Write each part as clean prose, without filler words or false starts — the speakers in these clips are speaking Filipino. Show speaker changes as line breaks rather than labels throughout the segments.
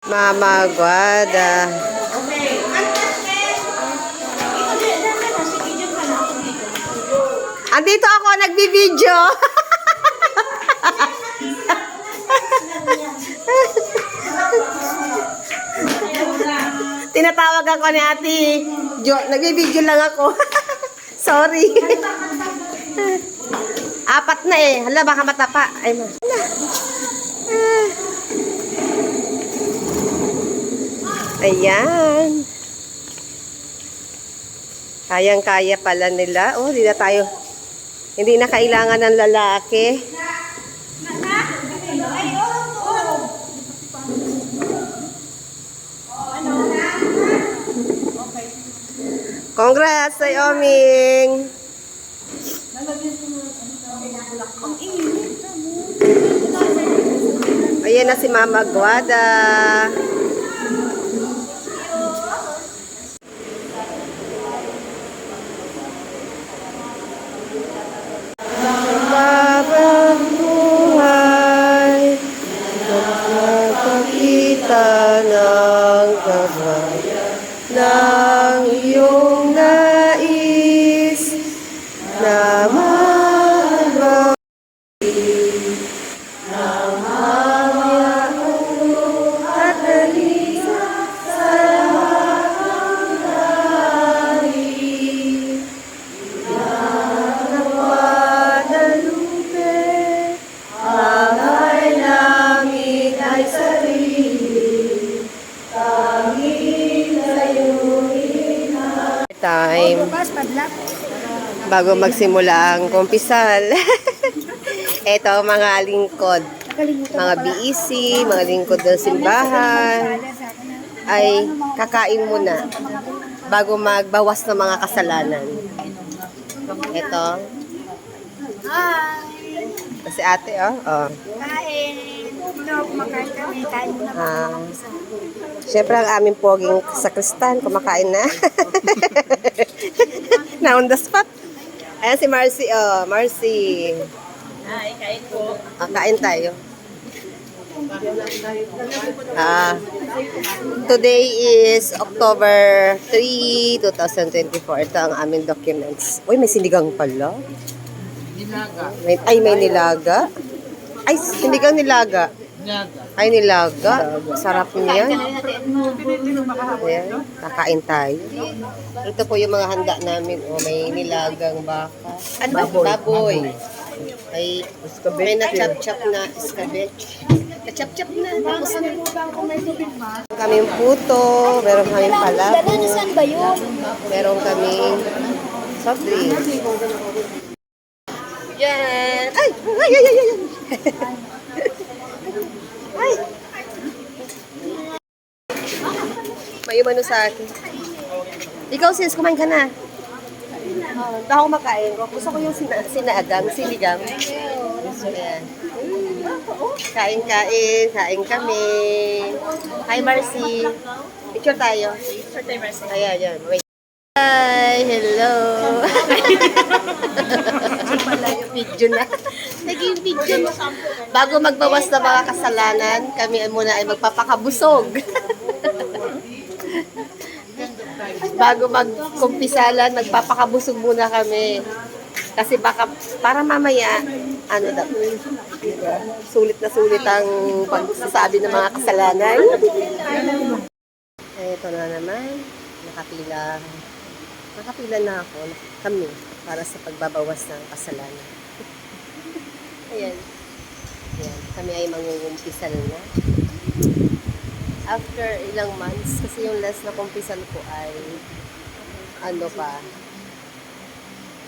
Mama Guada. Andito ako, nagbibideo. Tinatawag ako ni Ate Jo. Nagbibideo lang ako. Sorry. Apat na eh. Hala, baka matapa. Ay, ma. Ayan. Kayang-kaya pala nila. Oh, hindi na kailangan ng lalaki. Congrats, Oming. Ayan na si Mama Guada. Habang buhay, magpapakita ng kabayan ng iyong nais na magbalik ng hamya at dalisa sa lahat ng langit. Ng Guadalupe, angay langit ay sarili, tanging sa'yo time bago magsimula ang kumpisal. Eto mga lingkod, mga BEC, mga lingkod ng simbahan ay kakain muna bago magbawas ng mga kasalanan. Eto si ate, oh.
Kain. Kumakain kami. Kain muna
Siyempre ang aming poging sakristan, kumakain na. Na on the spot. Ayan si Marcy, Marcy.
Ay, kain po.
Kain tayo. Today is October 3, 2024. Ito ang aming documents. Uy, may sinigang pala.
Nilaga.
May nilaga. Ay, sinigang nilaga. Ay, nilaga. Sarap niya. Ayan, kakain tayo. Ito po yung mga handa namin. May nilagang baka. Baboy. May na-chop-chop na escabeche. Na-chop-chop na. Tapos na. Kaming puto. Meron kaming palabo.
Saan ba yun?
Meron kaming soft drinks. Yan. Ay! Ay! May umano sa akin. Ikaw sis, kumain ka na. Hindi ako makain. Gusto ko yung sinagang, sinigang. Ayan. Kain kami. Hi Marcy. Picture tayo. Ayan, yan. Wait. Hi, hello. Video na. Naging video na. Bago magbawas na mga kasalanan, kami muna ay magpapakabusog. Bago magkumpisalan, magpapakabusog muna kami. Kasi baka, para mamaya, sulit na sulit ang pagsasabi ng mga kasalanan. Ito na naman, nakapila na ako, kami, para sa pagbabawas ng kasalanan. Ayan. Ayan. Kami ay mangungumpisal na. After ilang months, kasi yung last na kumpisal ko ay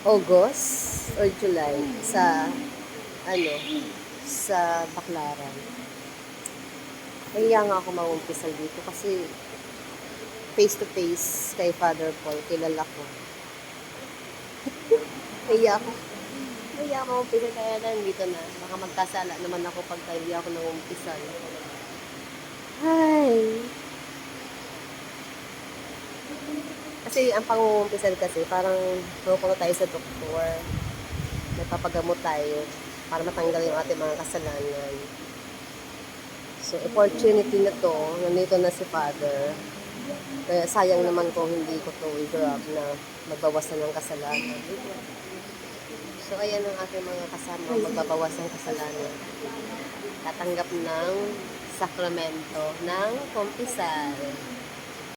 August or July sa Baclaran. Kaya nga ako mangumpisal dito kasi face to face kay Father Paul, kilala ko. Kaya ako mangumpisal, kaya nandito na. Baka magkasala naman ako pagka hindi ako nangumpisal. Ay. Kasi ang pangungumpisal kasi parang pupunta tayo sa doktor. Nagpapagamot tayo para matanggal yung ating mga kasalanan. So, opportunity na to, nandito na si Father. Kaya sayang naman kung hindi ko to i-grab na magbawasan ng kasalanan. So, ayan ang aking mga kasama, magbabawas ng kasalanan. Tatanggap ng sakramento ng kumpisal.